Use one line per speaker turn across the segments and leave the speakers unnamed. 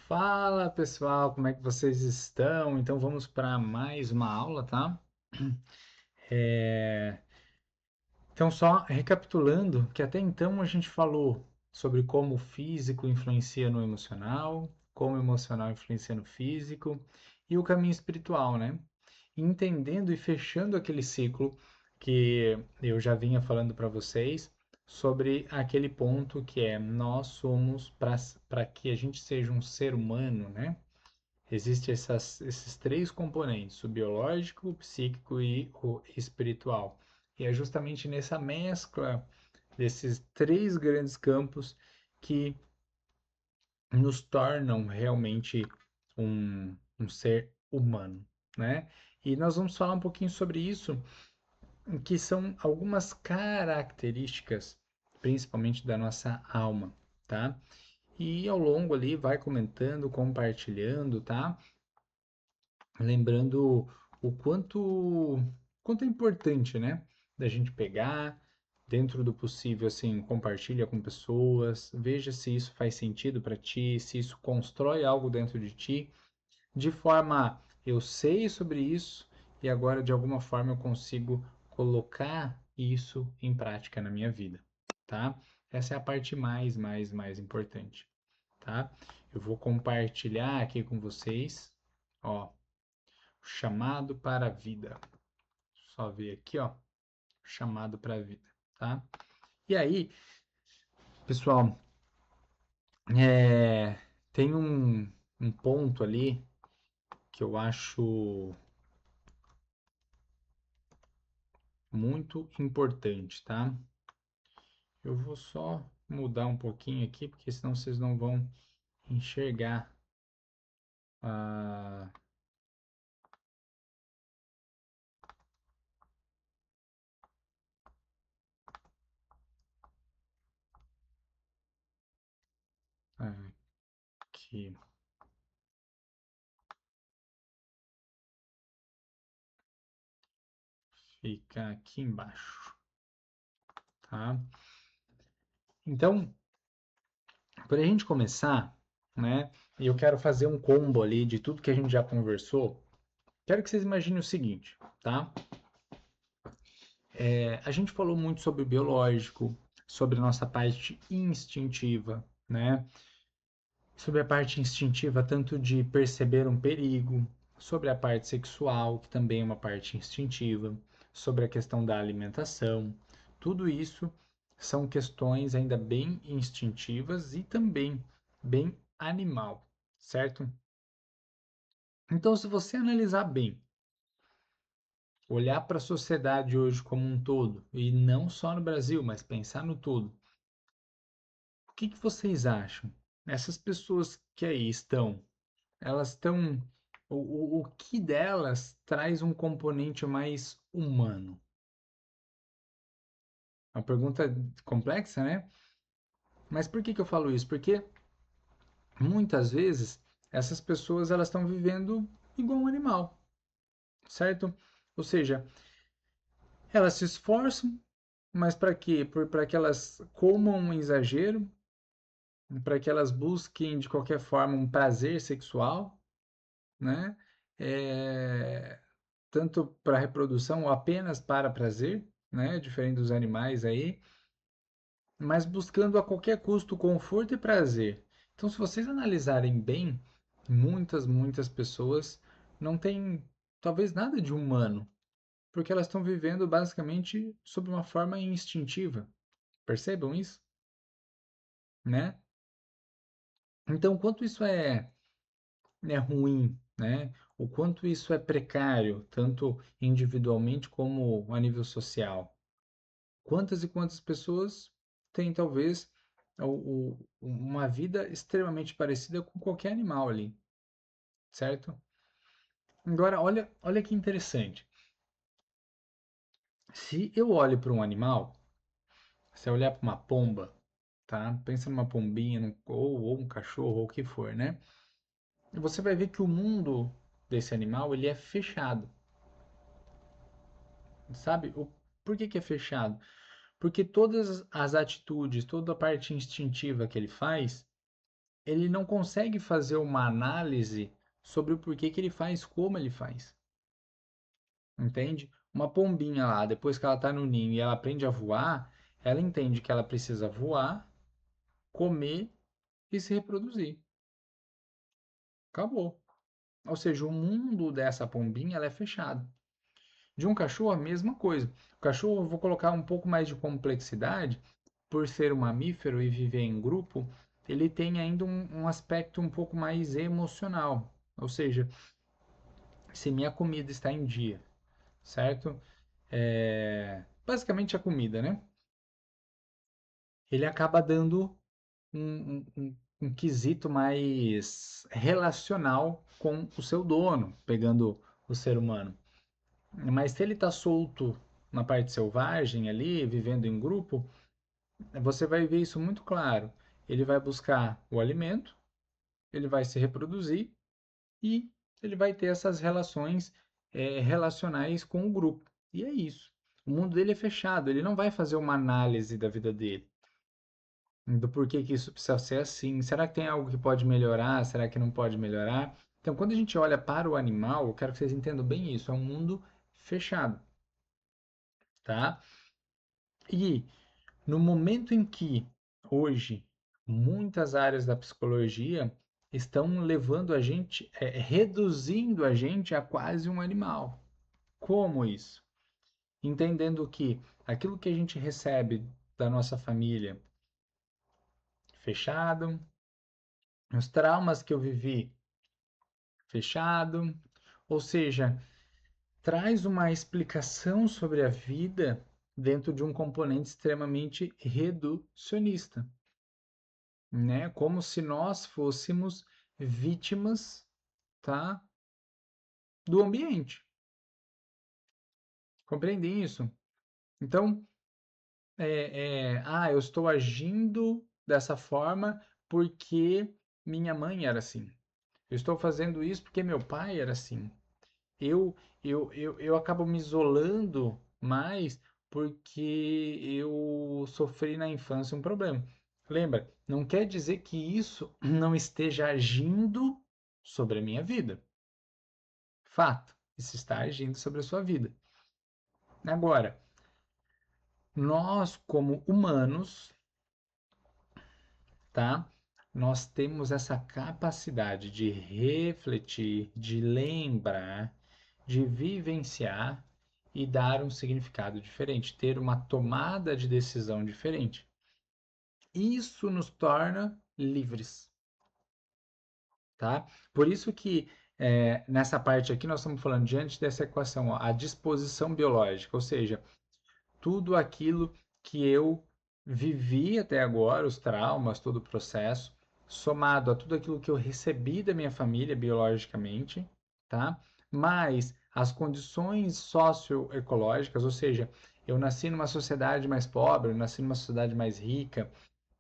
Fala pessoal, como é que vocês estão? Então vamos para mais uma aula, tá? É, Então, só recapitulando, que até então a gente falou sobre como o físico influencia no emocional, como o emocional influencia no físico e o caminho espiritual, né? Entendendo e fechando aquele ciclo que eu já vinha falando para vocês sobre aquele ponto que é nós somos para que a gente seja um ser humano, né? Existem esses três componentes, o biológico, o psíquico e o espiritual. E é justamente nessa mescla desses três grandes campos que nos tornam realmente um ser humano, né? E nós vamos falar um pouquinho sobre isso, que são algumas características, principalmente da nossa alma, tá? E ao longo ali vai comentando, compartilhando, tá? Lembrando o quanto é importante, né? Da gente pegar, dentro do possível, assim, compartilha com pessoas, veja se isso faz sentido para ti, se isso constrói algo dentro de ti, de forma eu sei sobre isso e agora de alguma forma eu consigo colocar isso em prática na minha vida, tá? Essa é a parte mais importante, tá? Eu vou compartilhar aqui com vocês, ó, chamado para a vida. Só ver aqui, ó, chamado para a vida, tá? E aí, pessoal, é, tem um ponto ali que eu acho muito importante, tá? Eu vou só mudar um pouquinho aqui, porque senão vocês não vão enxergar a. Aqui. Fica aqui embaixo, tá? Então, para a gente começar, né? E eu quero fazer um combo ali de tudo que a gente já conversou. Quero que vocês imaginem o seguinte, tá? A gente falou muito sobre o biológico, sobre a nossa parte instintiva, né? Sobre a parte instintiva, tanto de perceber um perigo, sobre a parte sexual, que também é uma parte instintiva, sobre a questão da alimentação. Tudo isso são questões ainda bem instintivas e também bem animal, certo? Então, se você analisar bem, olhar para a sociedade hoje como um todo, e não só no Brasil, mas pensar no todo, o que que vocês acham? Essas pessoas que aí estão, elas estão. O que delas traz um componente mais humano? É uma pergunta complexa, né? Mas por que que eu falo isso? Porque muitas vezes essas pessoas elas estão vivendo igual um animal, certo? Ou seja, elas se esforçam, mas para quê? Para que elas comam um exagero, para que elas busquem de qualquer forma um prazer sexual, né? É, tanto para reprodução ou apenas para prazer, né? Diferente dos animais aí, mas buscando a qualquer custo conforto e prazer. Então, se vocês analisarem bem, muitas pessoas não têm talvez nada de humano, porque elas estão vivendo basicamente sob uma forma instintiva. Percebam isso, né? Então, quanto isso é ruim, né? O quanto isso é precário, tanto individualmente como a nível social. Quantas e quantas pessoas têm talvez uma vida extremamente parecida com qualquer animal ali, certo? Agora, olha que interessante. Se eu olho para um animal, se eu olhar para uma pomba, tá? Pensa numa pombinha, ou um cachorro, ou o que for, né? E você vai ver que o mundo desse animal, ele é fechado, sabe? Por que que é fechado? Porque todas as atitudes, toda a parte instintiva que ele faz, ele não consegue fazer uma análise sobre o porquê que ele faz como ele faz, entende? Uma pombinha lá, depois que ela está no ninho e ela aprende a voar, ela entende que ela precisa voar, comer e se reproduzir. Acabou. Ou seja, o mundo dessa pombinha ela é fechado. De um cachorro, a mesma coisa. O cachorro, eu vou colocar um pouco mais de complexidade, por ser um mamífero e viver em grupo, ele tem ainda um aspecto um pouco mais emocional. Ou seja, se minha comida está em dia, certo? Basicamente a comida, né? Ele acaba dando um quesito mais relacional com o seu dono, pegando o ser humano. Mas se ele está solto na parte selvagem ali, vivendo em grupo, você vai ver isso muito claro. Ele vai buscar o alimento, ele vai se reproduzir e ele vai ter essas relações relacionais com o grupo. E é isso. O mundo dele é fechado, ele não vai fazer uma análise da vida dele, do porquê que isso precisa ser assim. Será que tem algo que pode melhorar? Será que não pode melhorar? Então, quando a gente olha para o animal, eu quero que vocês entendam bem isso. É um mundo fechado, tá? E no momento em que, hoje, muitas áreas da psicologia estão levando a gente, reduzindo a gente a quase um animal. Como isso? Entendendo que aquilo que a gente recebe da nossa família fechado, os traumas que eu vivi fechado, ou seja, traz uma explicação sobre a vida dentro de um componente extremamente reducionista, né? Como se nós fôssemos vítimas, tá? Do ambiente. Compreendem isso? Então, eu estou agindo dessa forma porque minha mãe era assim. Eu estou fazendo isso porque meu pai era assim. Eu, eu acabo me isolando mais porque eu sofri na infância um problema. Lembra, não quer dizer que isso não esteja agindo sobre a minha vida. Fato, isso está agindo sobre a sua vida. Agora, nós como humanos, tá? Nós temos essa capacidade de refletir, de lembrar, de vivenciar e dar um significado diferente, ter uma tomada de decisão diferente. Isso nos torna livres, tá? Por isso que nessa parte aqui nós estamos falando diante dessa equação, ó, a disposição biológica, ou seja, tudo aquilo que eu vivi até agora, os traumas, todo o processo, somado a tudo aquilo que eu recebi da minha família biologicamente, tá? Mais as condições socioecológicas, ou seja, eu nasci numa sociedade mais pobre, eu nasci numa sociedade mais rica,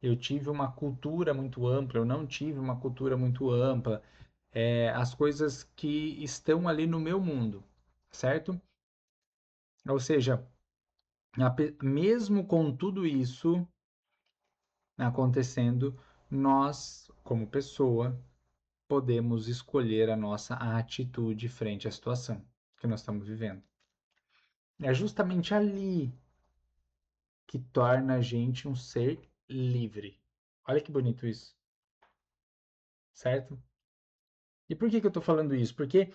eu tive uma cultura muito ampla, eu não tive uma cultura muito ampla, as coisas que estão ali no meu mundo, certo? Ou seja, mesmo com tudo isso acontecendo, nós, como pessoa, podemos escolher a nossa atitude frente à situação que nós estamos vivendo. É justamente ali que torna a gente um ser livre. Olha que bonito isso, certo? E por que que eu estou falando isso? Porque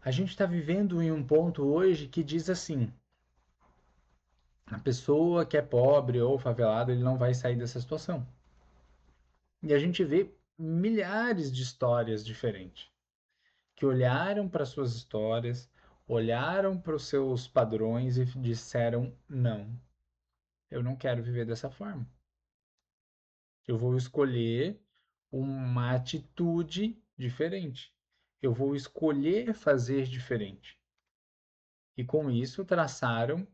a gente está vivendo em um ponto hoje que diz assim: a pessoa que é pobre ou favelada, ele não vai sair dessa situação. E a gente vê milhares de histórias diferentes que olharam para suas histórias, olharam para os seus padrões e disseram: não, eu não quero viver dessa forma. Eu vou escolher uma atitude diferente. Eu vou escolher fazer diferente. E com isso traçaram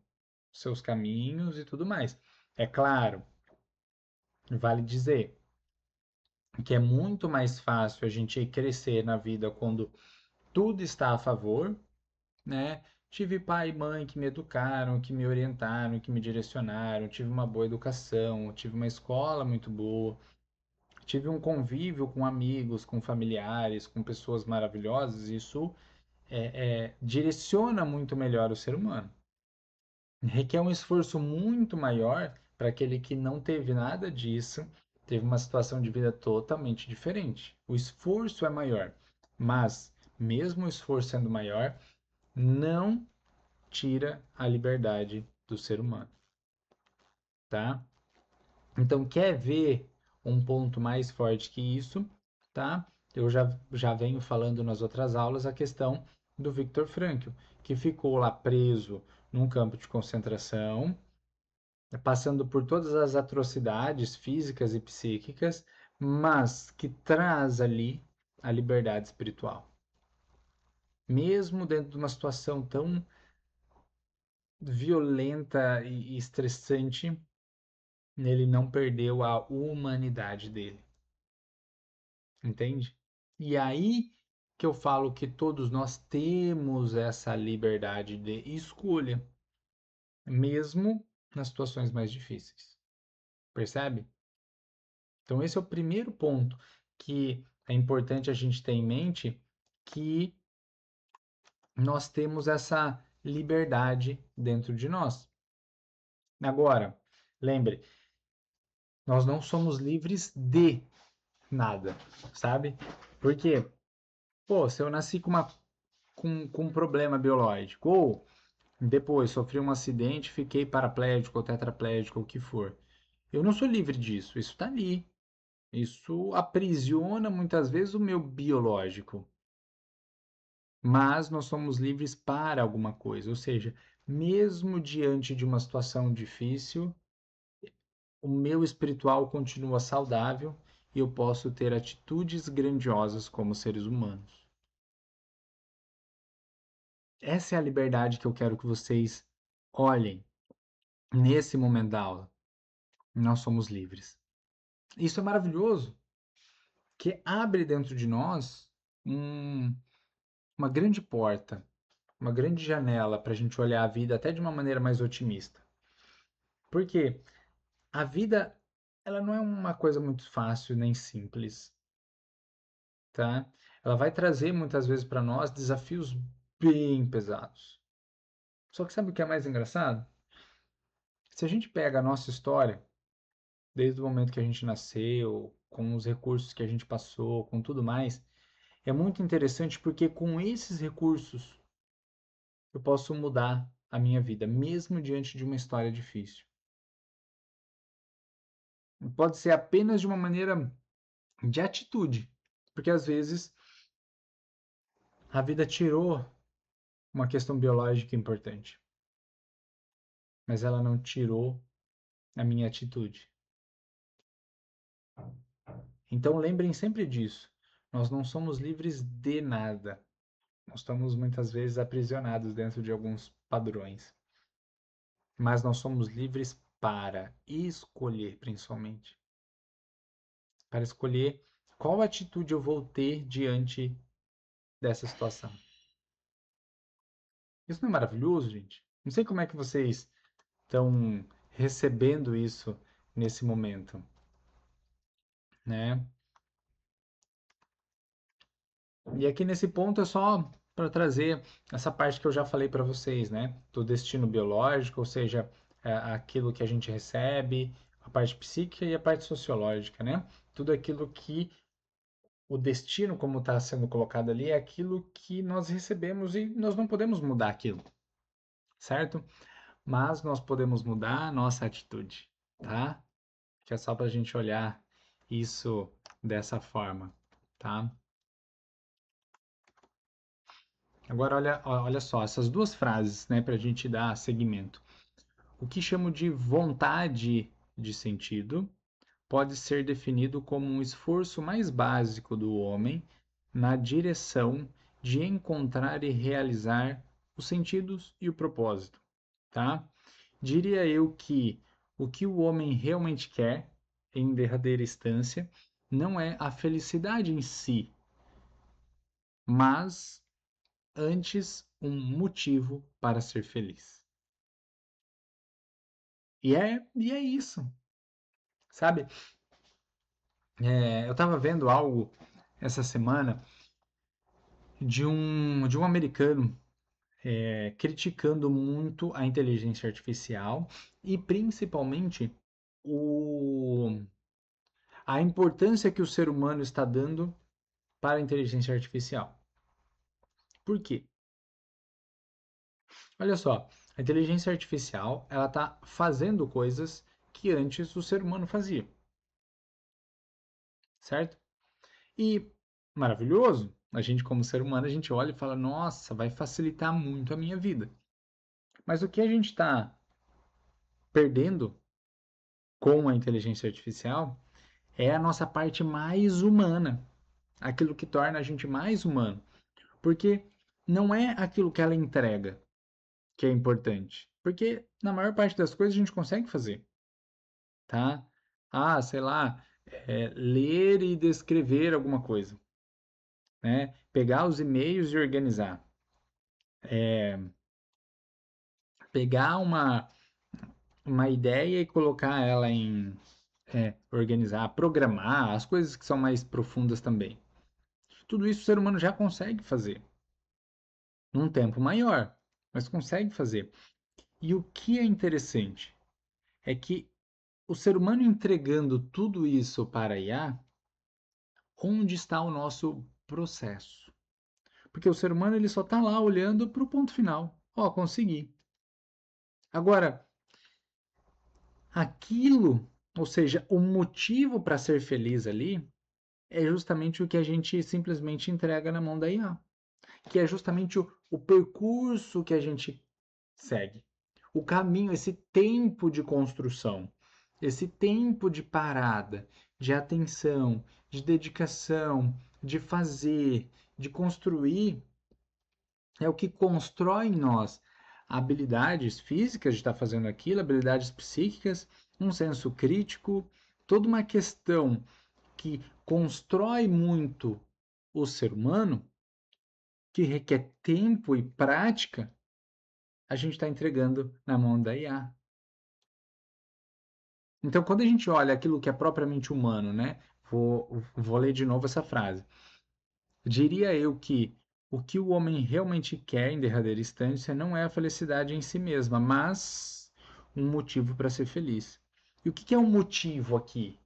seus caminhos e tudo mais. É claro, vale dizer que é muito mais fácil a gente crescer na vida quando tudo está a favor, né? Tive pai e mãe que me educaram, que me orientaram, que me direcionaram, tive uma boa educação, tive uma escola muito boa, tive um convívio com amigos, com familiares, com pessoas maravilhosas, isso direciona muito melhor o ser humano. Requer um esforço muito maior para aquele que não teve nada disso, teve uma situação de vida totalmente diferente. O esforço é maior, mas mesmo o esforço sendo maior, não tira a liberdade do ser humano, tá? Então, quer ver um ponto mais forte que isso, tá? Eu já venho falando nas outras aulas a questão do Viktor Frankl, que ficou lá preso num campo de concentração, passando por todas as atrocidades físicas e psíquicas, mas que traz ali a liberdade espiritual. Mesmo dentro de uma situação tão violenta e estressante, ele não perdeu a humanidade dele, entende? E aí que eu falo que todos nós temos essa liberdade de escolha, mesmo nas situações mais difíceis. Percebe? Então esse é o primeiro ponto que é importante a gente ter em mente, que nós temos essa liberdade dentro de nós. Agora, lembre, nós não somos livres de nada, sabe? Porque, pô, se eu nasci com um problema biológico, ou depois sofri um acidente, fiquei paraplégico ou tetraplégico, ou o que for, eu não sou livre disso, isso tá ali. Isso aprisiona muitas vezes o meu biológico. Mas nós somos livres para alguma coisa, ou seja, mesmo diante de uma situação difícil, o meu espiritual continua saudável e eu posso ter atitudes grandiosas como seres humanos. Essa é a liberdade que eu quero que vocês olhem nesse momento da aula. Nós somos livres. Isso é maravilhoso, que abre dentro de nós um, uma grande porta, uma grande janela para a gente olhar a vida até de uma maneira mais otimista. Porque a vida, ela não é uma coisa muito fácil nem simples, tá? Ela vai trazer muitas vezes para nós desafios bem pesados. Só que sabe o que é mais engraçado? Se a gente pega a nossa história, desde o momento que a gente nasceu, com os recursos que a gente passou, com tudo mais, é muito interessante porque com esses recursos eu posso mudar a minha vida, mesmo diante de uma história difícil. Pode ser apenas de uma maneira de atitude, porque às vezes a vida tirou uma questão biológica importante, mas ela não tirou a minha atitude. Então lembrem sempre disso. Nós não somos livres de nada. Nós estamos muitas vezes aprisionados dentro de alguns padrões, mas nós somos livres para escolher, principalmente, para escolher qual atitude eu vou ter diante dessa situação. Isso não é maravilhoso, gente? Não sei como é que vocês estão recebendo isso nesse momento, né? E aqui nesse ponto é só para trazer essa parte que eu já falei para vocês, né? Do destino biológico, ou seja, aquilo que a gente recebe, a parte psíquica e a parte sociológica, né? Tudo aquilo que o destino, como está sendo colocado ali, é aquilo que nós recebemos e nós não podemos mudar aquilo, certo? Mas nós podemos mudar a nossa atitude, tá? Que é só para a gente olhar isso dessa forma, tá? Agora olha só, essas duas frases, né, para a gente dar seguimento. O que chamo de vontade de sentido pode ser definido como um esforço mais básico do homem na direção de encontrar e realizar os sentidos e o propósito, tá? Diria eu que o que o homem realmente quer, em derradeira instância, não é a felicidade em si, mas antes um motivo para ser feliz. E é isso, sabe? Eu estava vendo algo essa semana de um americano criticando muito a inteligência artificial e principalmente o, a importância que o ser humano está dando para a inteligência artificial. Por quê? Olha só, a inteligência artificial ela está fazendo coisas que antes o ser humano fazia, certo? E maravilhoso, a gente como ser humano a gente olha e fala, nossa, vai facilitar muito a minha vida. Mas o que a gente está perdendo com a inteligência artificial é a nossa parte mais humana, aquilo que torna a gente mais humano. Porque não é aquilo que ela entrega que é importante. Porque na maior parte das coisas a gente consegue fazer, tá? Ah, sei lá, ler e descrever alguma coisa, né? Pegar os e-mails e organizar. Pegar uma ideia e colocar ela em organizar, programar, as coisas que são mais profundas também. Tudo isso o ser humano já consegue fazer, num tempo maior, mas consegue fazer. E o que é interessante é que o ser humano entregando tudo isso para a IA, onde está o nosso processo? Porque o ser humano ele só está lá olhando para o ponto final. Ó, consegui. Agora, aquilo, ou seja, o motivo para ser feliz ali, é justamente o que a gente simplesmente entrega na mão da IA, que é justamente o percurso que a gente segue. O caminho, esse tempo de construção, esse tempo de parada, de atenção, de dedicação, de fazer, de construir, é o que constrói em nós habilidades físicas de estar fazendo aquilo, habilidades psíquicas, um senso crítico, toda uma questão que constrói muito o ser humano, que requer tempo e prática, a gente está entregando na mão da IA. Então, quando a gente olha aquilo que é propriamente humano, né? Vou ler de novo essa frase. Diria eu que o que o homem realmente quer, em derradeira instância, não é a felicidade em si mesma, mas um motivo para ser feliz. E o que é um motivo aqui?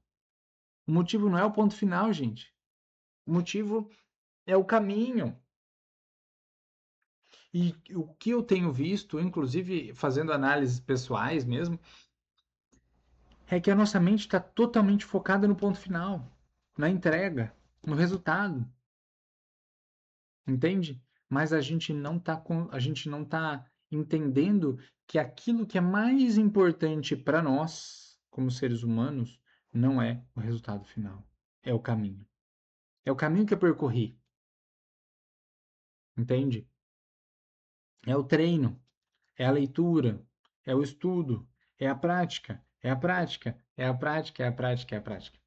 O motivo não é o ponto final, gente. O motivo é o caminho. E o que eu tenho visto, inclusive fazendo análises pessoais mesmo, é que a nossa mente está totalmente focada no ponto final, na entrega, no resultado, entende? Mas a gente não tá entendendo que aquilo que é mais importante para nós, como seres humanos, não é o resultado final, é o caminho. É o caminho que eu percorri, entende? É o treino, é a leitura, é o estudo, é a prática, é a prática, é a prática, é a prática, é a prática.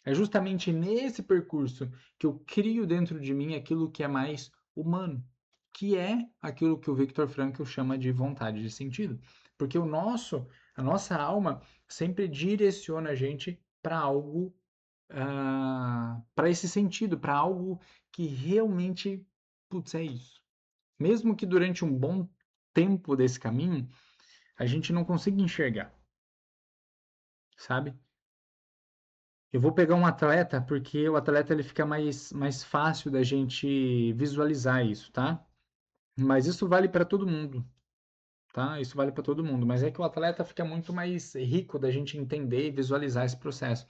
É justamente nesse percurso que eu crio dentro de mim aquilo que é mais humano, que é aquilo que o Viktor Frankl chama de vontade de sentido. Porque a nossa alma sempre direciona a gente para algo, para esse sentido, para algo que realmente, putz, é isso. Mesmo que durante um bom tempo desse caminho, a gente não consiga enxergar, sabe? Eu vou pegar um atleta porque o atleta ele fica mais fácil da gente visualizar isso, tá? Mas isso vale para todo mundo, tá? Isso vale para todo mundo. Mas é que o atleta fica muito mais rico da gente entender e visualizar esse processo.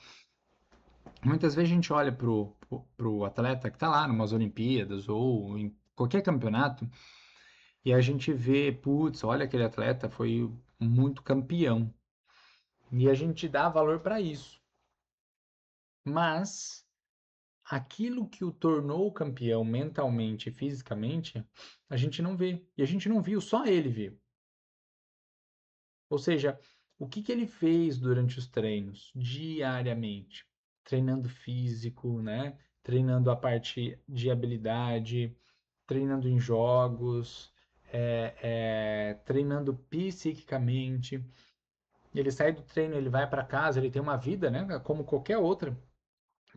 Muitas vezes a gente olha pro atleta que tá lá numas Olimpíadas ou em qualquer campeonato e a gente vê, putz, olha aquele atleta foi muito campeão. E a gente dá valor para isso. Mas aquilo que o tornou campeão mentalmente e fisicamente, a gente não vê. E a gente não viu, só ele viu. Ou seja, o que ele fez durante os treinos, diariamente? Treinando físico, né? Treinando a parte de habilidade, treinando em jogos, treinando psiquicamente. Ele sai do treino, ele vai para casa, ele tem uma vida, né? Como qualquer outra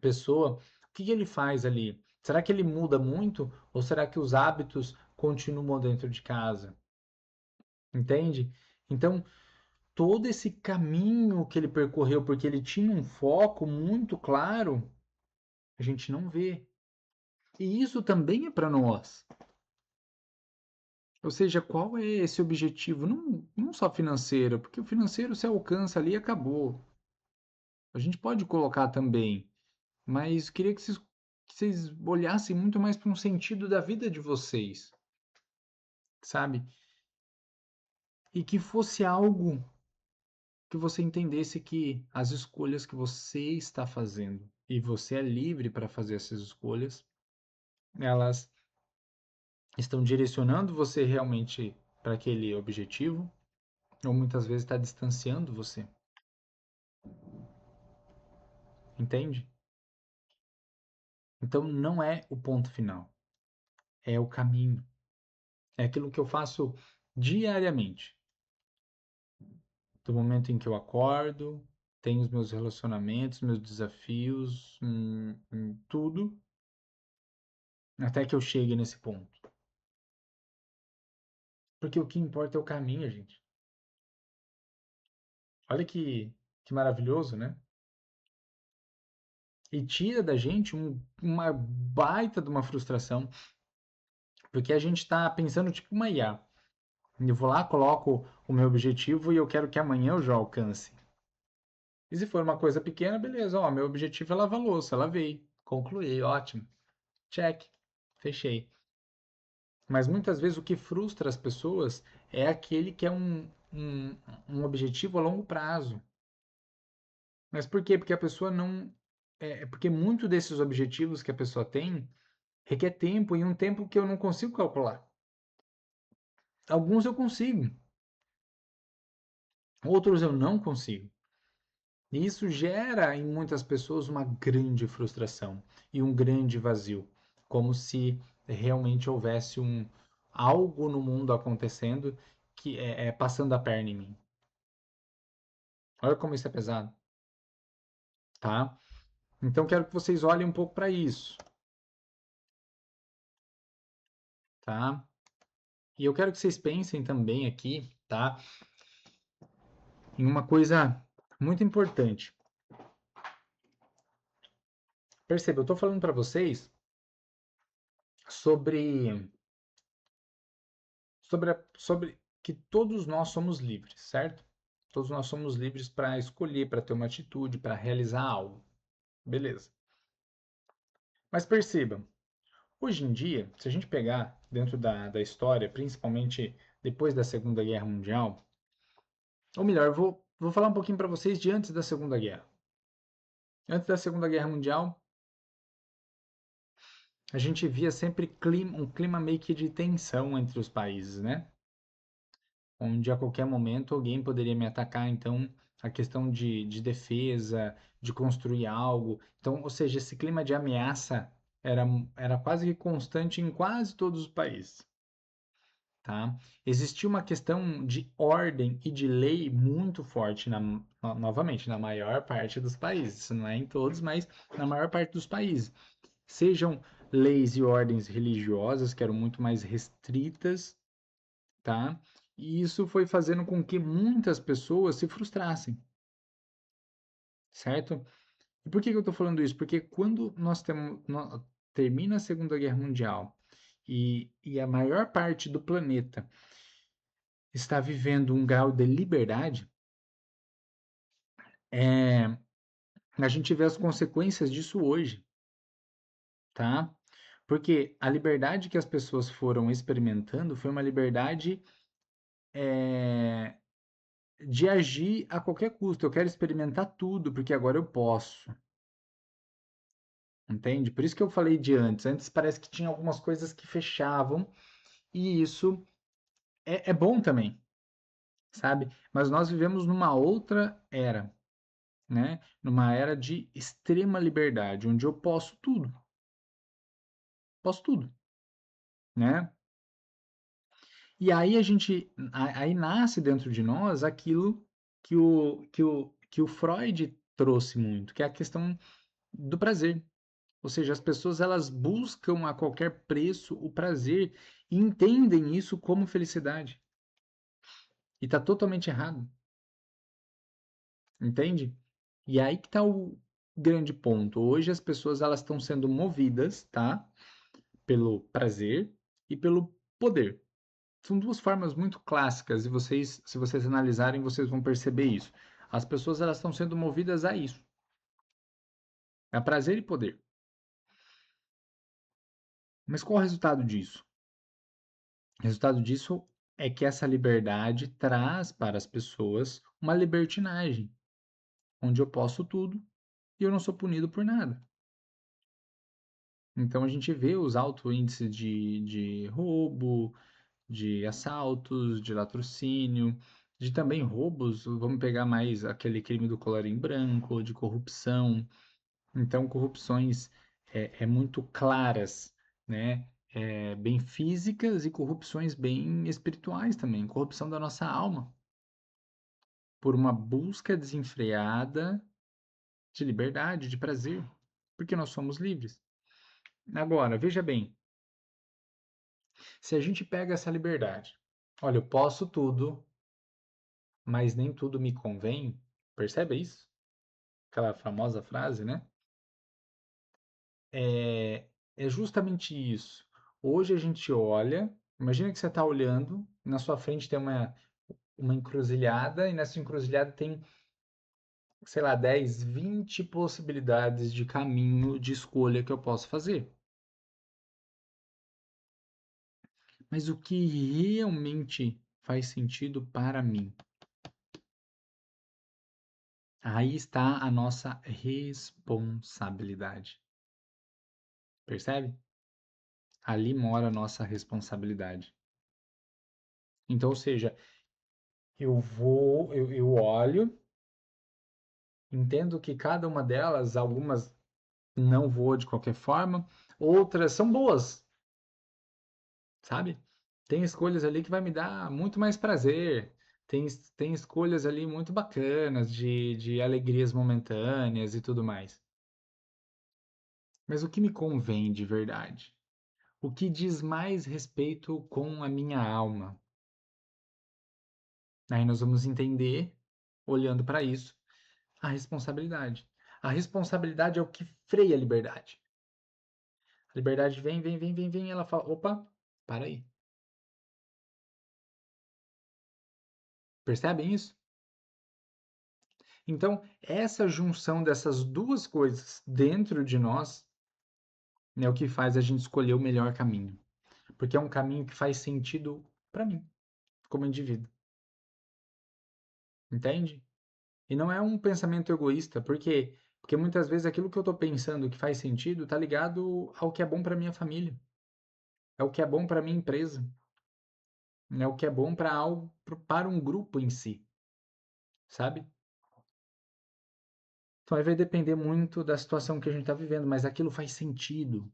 pessoa. O que que ele faz ali? Será que ele muda muito? Ou será que os hábitos continuam dentro de casa? Entende? Então, todo esse caminho que ele percorreu, porque ele tinha um foco muito claro, a gente não vê. E isso também é para nós. Ou seja, qual é esse objetivo? Não só financeiro, porque o financeiro você alcança ali e acabou. A gente pode colocar também, mas queria que vocês olhassem muito mais para um sentido da vida de vocês, sabe? E que fosse algo que você entendesse que as escolhas que você está fazendo, e você é livre para fazer essas escolhas, elas estão direcionando você realmente para aquele objetivo, ou muitas vezes está distanciando você, entende? Então não é o ponto final, é o caminho. É aquilo que eu faço diariamente. Do momento em que eu acordo, tenho os meus relacionamentos, meus desafios, tudo, até que eu chegue nesse ponto. Porque o que importa é o caminho, gente. Olha que maravilhoso, né? E tira da gente uma baita de uma frustração, porque a gente está pensando tipo uma IA. Eu vou lá, coloco o meu objetivo e eu quero que amanhã eu já alcance. E se for uma coisa pequena, beleza, ó, meu objetivo é lavar a louça, lavei, concluí, ótimo, check, fechei. Mas muitas vezes o que frustra as pessoas é aquele que é um objetivo a longo prazo. Mas por quê? Porque a pessoa não. Porque muito desses objetivos que a pessoa tem requer tempo e um tempo que eu não consigo calcular. Alguns eu consigo, outros eu não consigo. E isso gera em muitas pessoas uma grande frustração e um grande vazio, como se realmente houvesse algo no mundo acontecendo que é passando a perna em mim. Olha como isso é pesado, tá? Então quero que vocês olhem um pouco para isso, tá? E eu quero que vocês pensem também aqui, tá? Em uma coisa muito importante. Perceba, eu estou falando para vocês sobre sobre que todos nós somos livres, certo? Todos nós somos livres para escolher, para ter uma atitude, para realizar algo. Beleza. Mas perceba, hoje em dia, se a gente pegar dentro da história, principalmente depois da Segunda Guerra Mundial, ou melhor, vou falar um pouquinho para vocês de antes da Segunda Guerra. Antes da Segunda Guerra Mundial, a gente via sempre um clima meio que de tensão entre os países, né? Onde a qualquer momento alguém poderia me atacar, então a questão de defesa, de construir algo. Então, ou seja, esse clima de ameaça era, era quase que constante em quase todos os países, tá? Existia uma questão de ordem e de lei muito forte, novamente, na maior parte dos países. Isso não é em todos, mas na maior parte dos países. Sejam leis e ordens religiosas, que eram muito mais restritas, tá? E isso foi fazendo com que muitas pessoas se frustrassem, certo? E por que que eu estou falando isso? Porque quando nós temos, termina a Segunda Guerra Mundial e a maior parte do planeta está vivendo um grau de liberdade, é, a gente vê as consequências disso hoje, tá? Porque a liberdade que as pessoas foram experimentando foi uma liberdade é, de agir a qualquer custo. Eu quero experimentar tudo, porque agora eu posso. Entende? Por isso que eu falei de antes. Antes parece que tinha algumas coisas que fechavam, e isso é bom também, sabe? Mas nós vivemos numa outra era, né? Numa era de extrema liberdade, onde eu posso tudo, né? E aí aí nasce dentro de nós aquilo que o Freud trouxe muito, que é a questão do prazer. Ou seja, as pessoas elas buscam a qualquer preço o prazer e entendem isso como felicidade. E está totalmente errado, entende? E aí que está o grande ponto. Hoje as pessoas elas estão sendo movidas, tá? Pelo prazer e pelo poder. São duas formas muito clássicas e vocês, se vocês analisarem, vocês vão perceber isso. As pessoas elas estão sendo movidas a isso, a prazer e poder. Mas qual é o resultado disso? O resultado disso é que essa liberdade traz para as pessoas uma libertinagem, onde eu posso tudo e eu não sou punido por nada. Então a gente vê os altos índices de roubo, de assaltos, de latrocínio, de também roubos. Vamos pegar mais aquele crime do colarinho branco, de corrupção. Então, corrupções muito claras, né? Bem físicas e corrupções bem espirituais também. Corrupção da nossa alma, por uma busca desenfreada de liberdade, de prazer, porque nós somos livres. Agora, veja bem, se a gente pega essa liberdade, olha, eu posso tudo, mas nem tudo me convém, percebe isso? Aquela famosa frase, né? É, é justamente isso. Hoje a gente olha, imagina que você está olhando, na sua frente tem uma encruzilhada, e nessa encruzilhada tem, sei lá, 10, 20 possibilidades de caminho, de escolha que eu posso fazer. Mas o que realmente faz sentido para mim? Aí está a nossa responsabilidade. Percebe? Ali mora a nossa responsabilidade. Então, ou seja, eu olho, entendo que cada uma delas, algumas não vou de qualquer forma, outras são boas, sabe? Tem escolhas ali que vai me dar muito mais prazer. Tem escolhas ali muito bacanas de alegrias momentâneas e tudo mais. Mas o que me convém de verdade? O que diz mais respeito com a minha alma? Aí nós vamos entender, olhando para isso, a responsabilidade. A responsabilidade é o que freia a liberdade. A liberdade vem, vem, vem, vem, vem, e ela fala: opa, para aí. Percebem isso? Então, essa junção dessas duas coisas dentro de nós é o que faz a gente escolher o melhor caminho. Porque é um caminho que faz sentido para mim, como indivíduo. Entende? E não é um pensamento egoísta, porque muitas vezes aquilo que eu estou pensando que faz sentido está ligado ao que é bom para minha família, é o que é bom para minha empresa, é o que é bom para algo, para um grupo em si, sabe? Então aí vai depender muito da situação que a gente está vivendo, mas aquilo faz sentido,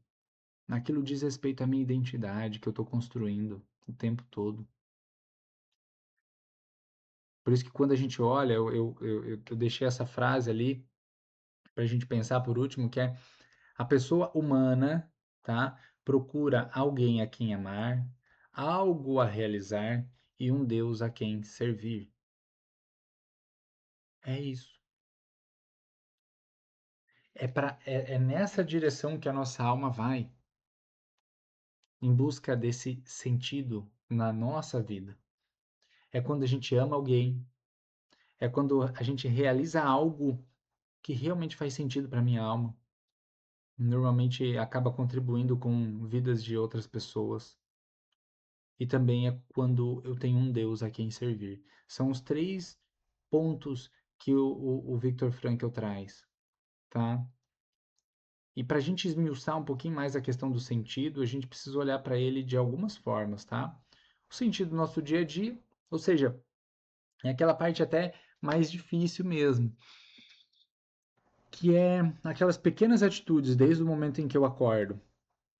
aquilo diz respeito à minha identidade que eu estou construindo o tempo todo. Por isso que quando a gente olha, eu deixei essa frase ali para a gente pensar por último, que é a pessoa humana, tá? Procura alguém a quem amar, algo a realizar e um Deus a quem servir. É isso. É nessa direção que a nossa alma vai, em busca desse sentido na nossa vida. É quando a gente ama alguém, é quando a gente realiza algo que realmente faz sentido para minha alma. Normalmente acaba contribuindo com vidas de outras pessoas. E também é quando eu tenho um Deus a quem servir. São os três pontos que o Viktor Frankl traz, tá? E para a gente esmiuçar um pouquinho mais a questão do sentido, a gente precisa olhar para ele de algumas formas, tá? O sentido do nosso dia a dia, ou seja, é aquela parte até mais difícil mesmo, que é aquelas pequenas atitudes, desde o momento em que eu acordo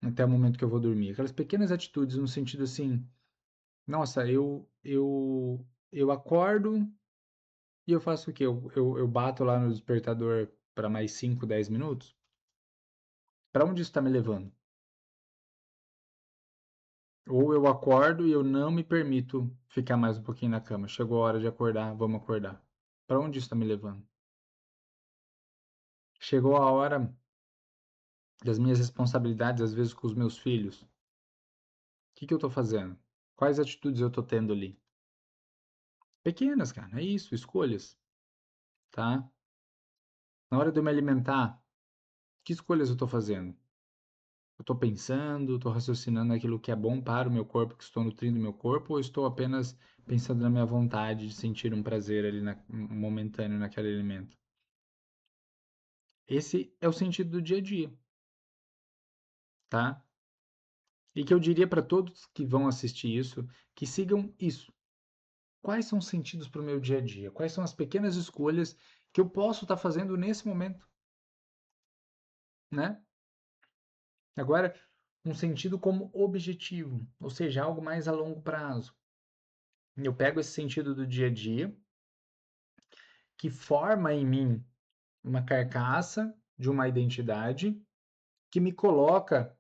até o momento que eu vou dormir. Aquelas pequenas atitudes no sentido assim, nossa, eu acordo, E eu faço o quê? Eu bato lá no despertador para mais 5, 10 minutos? Para onde isso está me levando? Ou eu acordo e eu não me permito ficar mais um pouquinho na cama. Chegou a hora de acordar, vamos acordar. Para onde isso está me levando? Chegou a hora das minhas responsabilidades, às vezes com os meus filhos. O que eu estou fazendo? Quais atitudes eu estou tendo ali? Pequenas, cara, é isso, escolhas, tá? Na hora de eu me alimentar, que escolhas eu estou fazendo? Eu estou pensando, estou raciocinando aquilo que é bom para o meu corpo, que estou nutrindo o meu corpo, ou estou apenas pensando na minha vontade de sentir um prazer ali momentâneo naquele alimento? Esse é o sentido do dia a dia, tá? E que eu diria para todos que vão assistir isso, que sigam isso. Quais são os sentidos para o meu dia a dia? Quais são as pequenas escolhas que eu posso estar fazendo nesse momento, né? Agora, um sentido como objetivo, ou seja, algo mais a longo prazo. Eu pego esse sentido do dia a dia, que forma em mim uma carcaça de uma identidade que me coloca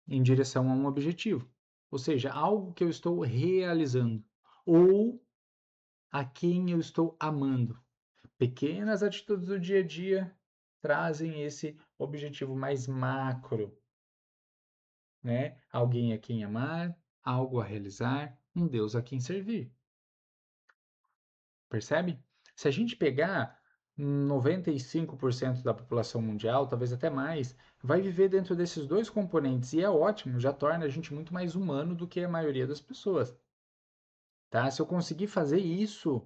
em direção a um objetivo, ou seja, algo que eu estou realizando ou a quem eu estou amando. Pequenas atitudes do dia a dia trazem esse objetivo mais macro, né? Alguém a quem amar, algo a realizar, um Deus a quem servir. Percebe? Se a gente pegar 95% da população mundial, talvez até mais, vai viver dentro desses dois componentes e é ótimo, já torna a gente muito mais humano do que a maioria das pessoas, tá? Se eu conseguir fazer isso,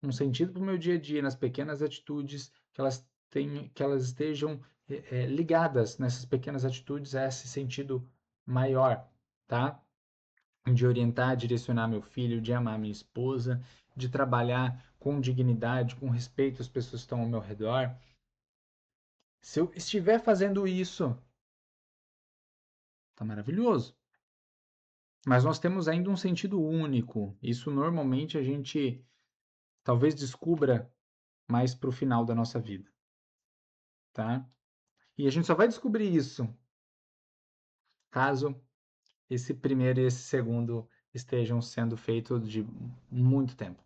um sentido para o meu dia a dia, nas pequenas atitudes, que elas estejam ligadas nessas pequenas atitudes a esse sentido maior, tá? De orientar, direcionar meu filho, de amar minha esposa, de trabalhar com dignidade, com respeito às pessoas que estão ao meu redor. Se eu estiver fazendo isso, tá maravilhoso. Mas nós temos ainda um sentido único. Isso normalmente a gente talvez descubra mais para o final da nossa vida, tá? E a gente só vai descobrir isso caso esse primeiro e esse segundo estejam sendo feitos de muito tempo.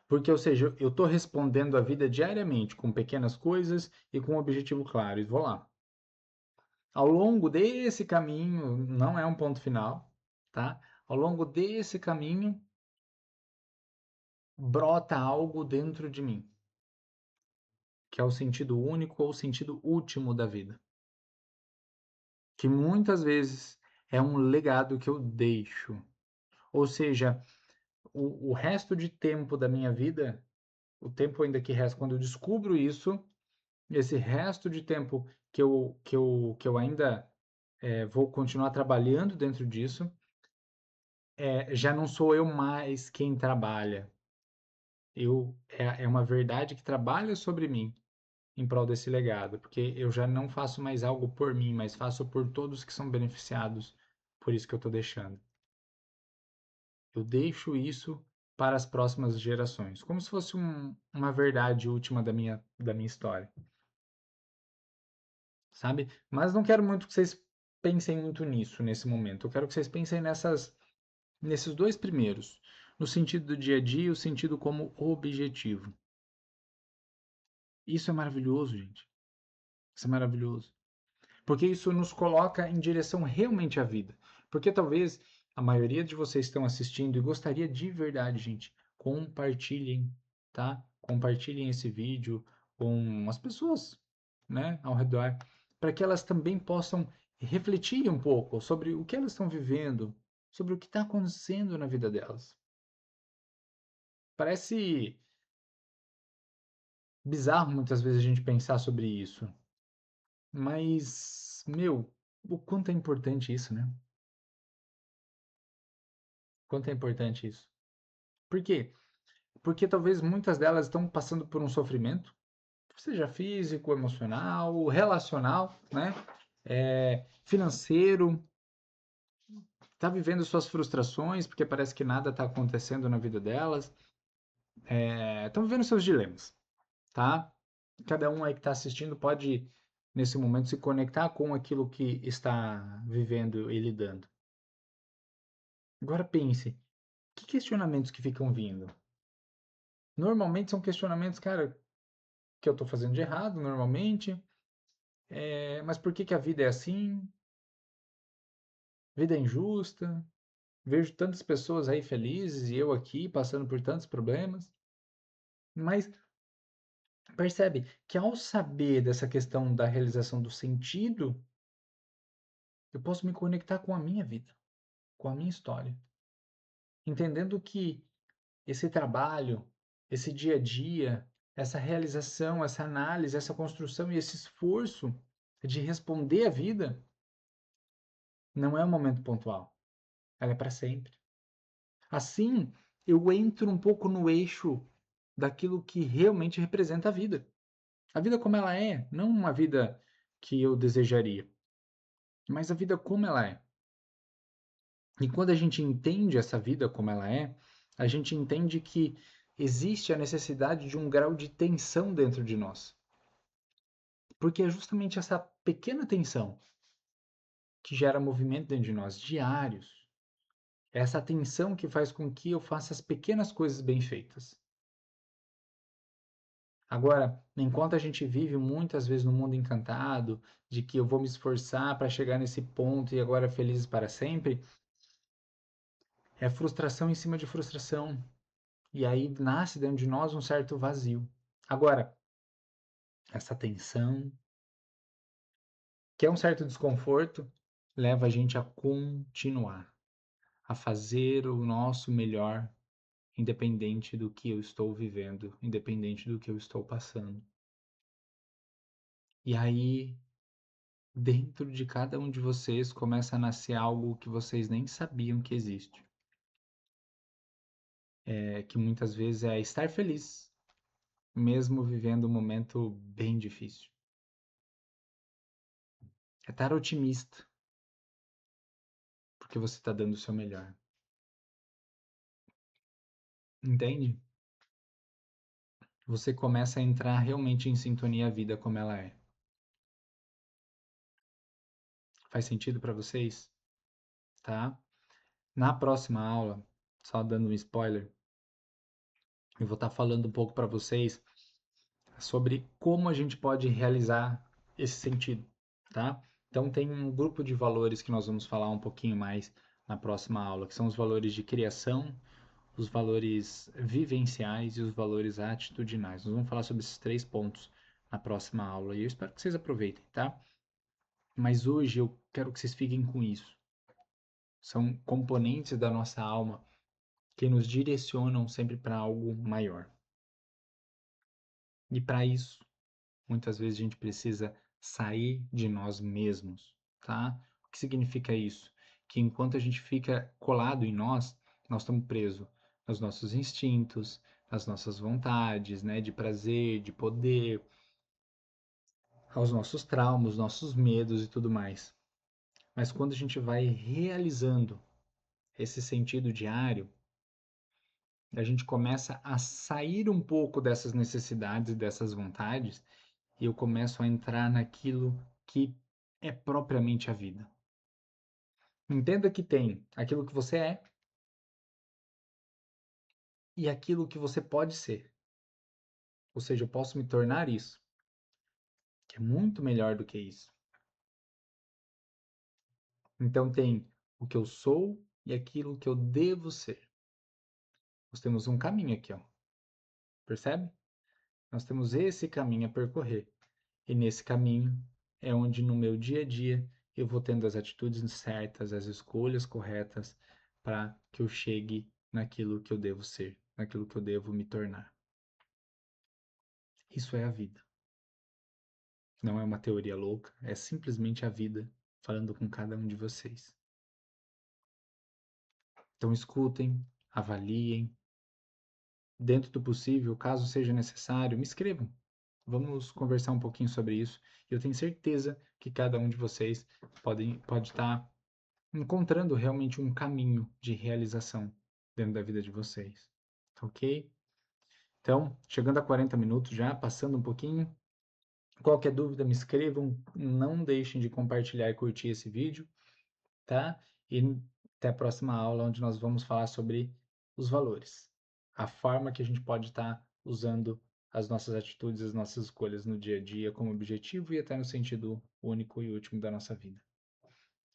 Porque, ou seja, eu estou respondendo a vida diariamente com pequenas coisas e com um objetivo claro. E vou lá. Ao longo desse caminho, não é um ponto final, tá? Ao longo desse caminho, brota algo dentro de mim, que é o sentido único ou o sentido último da vida. Que muitas vezes é um legado que eu deixo. Ou seja, o resto de tempo da minha vida, o tempo ainda que resta, quando eu descubro isso, esse resto de tempo que eu ainda vou continuar trabalhando dentro disso, já não sou eu mais quem trabalha. É uma verdade que trabalha sobre mim em prol desse legado, porque eu já não faço mais algo por mim, mas faço por todos que são beneficiados por isso que eu estou deixando. Eu deixo isso para as próximas gerações, como se fosse uma verdade última da minha história, sabe? Mas não quero muito que vocês pensem muito nisso nesse momento. Eu quero que vocês pensem nesses dois primeiros, no sentido do dia a dia e o sentido como objetivo. Isso é maravilhoso, gente. Isso é maravilhoso. Porque isso nos coloca em direção realmente à vida. Porque talvez a maioria de vocês estão assistindo e gostaria de verdade, gente, compartilhem, tá? Compartilhem esse vídeo com as pessoas, né, ao redor, para que elas também possam refletir um pouco sobre o que elas estão vivendo, sobre o que está acontecendo na vida delas. Parece bizarro muitas vezes a gente pensar sobre isso, mas, meu, o quanto é importante isso, né? Quanto é importante isso. Por quê? Porque talvez muitas delas estão passando por um sofrimento, seja físico, emocional, relacional, né? Financeiro, tá vivendo suas frustrações porque parece que nada está acontecendo na vida delas. estão vivendo seus dilemas, tá? Cada um aí que está assistindo pode, nesse momento, se conectar com aquilo que está vivendo e lidando. Agora pense, que questionamentos que ficam vindo? Normalmente são questionamentos, cara, que eu estou fazendo de errado, normalmente. Mas por que que a vida é assim? Vida é injusta. Vejo tantas pessoas aí felizes e eu aqui passando por tantos problemas. Mas percebe que ao saber dessa questão da realização do sentido, eu posso me conectar com a minha vida, com a minha história, entendendo que esse trabalho, esse dia a dia, essa realização, essa análise, essa construção e esse esforço de responder à vida não é um momento pontual, ela é para sempre. Assim, eu entro um pouco no eixo daquilo que realmente representa a vida. A vida como ela é, não uma vida que eu desejaria, mas a vida como ela é. E quando a gente entende essa vida como ela é, a gente entende que existe a necessidade de um grau de tensão dentro de nós. Porque é justamente essa pequena tensão que gera movimento dentro de nós, diários. É essa tensão que faz com que eu faça as pequenas coisas bem feitas. Agora, enquanto a gente vive muitas vezes no mundo encantado, de que eu vou me esforçar para chegar nesse ponto e agora felizes para sempre, é frustração em cima de frustração. E aí nasce dentro de nós um certo vazio. Agora, essa tensão, que é um certo desconforto, leva a gente a continuar, a fazer o nosso melhor, independente do que eu estou vivendo, independente do que eu estou passando. E aí, dentro de cada um de vocês, começa a nascer algo que vocês nem sabiam que existe. Que muitas vezes é estar feliz, mesmo vivendo um momento bem difícil. É estar otimista, porque você está dando o seu melhor. Entende? Você começa a entrar realmente em sintonia a vida como ela é. Faz sentido para vocês? Tá? Na próxima aula, só dando um spoiler, eu vou estar falando um pouco para vocês sobre como a gente pode realizar esse sentido, tá? Então tem um grupo de valores que nós vamos falar um pouquinho mais na próxima aula, que são os valores de criação, os valores vivenciais e os valores atitudinais. Nós vamos falar sobre esses 3 pontos na próxima aula e eu espero que vocês aproveitem, tá? Mas hoje eu quero que vocês fiquem com isso. São componentes da nossa alma que nos direcionam sempre para algo maior. E para isso, muitas vezes a gente precisa sair de nós mesmos, tá? O que significa isso? Que enquanto a gente fica colado em nós, nós estamos presos nos nossos instintos, nas nossas vontades, né, de prazer, de poder, aos nossos traumas, nossos medos e tudo mais. Mas quando a gente vai realizando esse sentido diário, a gente começa a sair um pouco dessas necessidades e dessas vontades e eu começo a entrar naquilo que é propriamente a vida. Entenda que tem aquilo que você é e aquilo que você pode ser. Ou seja, eu posso me tornar isso, que é muito melhor do que isso. Então tem o que eu sou e aquilo que eu devo ser. Nós temos um caminho aqui, ó. Percebe? Nós temos esse caminho a percorrer. E nesse caminho é onde no meu dia a dia eu vou tendo as atitudes certas, as escolhas corretas para que eu chegue naquilo que eu devo ser, naquilo que eu devo me tornar. Isso é a vida. Não é uma teoria louca, é simplesmente a vida falando com cada um de vocês. Então escutem, avaliem, dentro do possível, caso seja necessário, me escrevam. Vamos conversar um pouquinho sobre isso. Eu tenho certeza que cada um de vocês pode estar encontrando realmente um caminho de realização dentro da vida de vocês. Ok? Então, chegando a 40 minutos já, passando um pouquinho. Qualquer dúvida, me escrevam. Não deixem de compartilhar e curtir esse vídeo, tá? E até a próxima aula, onde nós vamos falar sobre os valores. A forma que a gente pode estar usando as nossas atitudes, as nossas escolhas no dia a dia como objetivo e até no sentido único e último da nossa vida.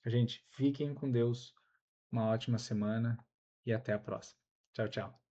Gente, fiquem com Deus, uma ótima semana e até a próxima. Tchau, tchau.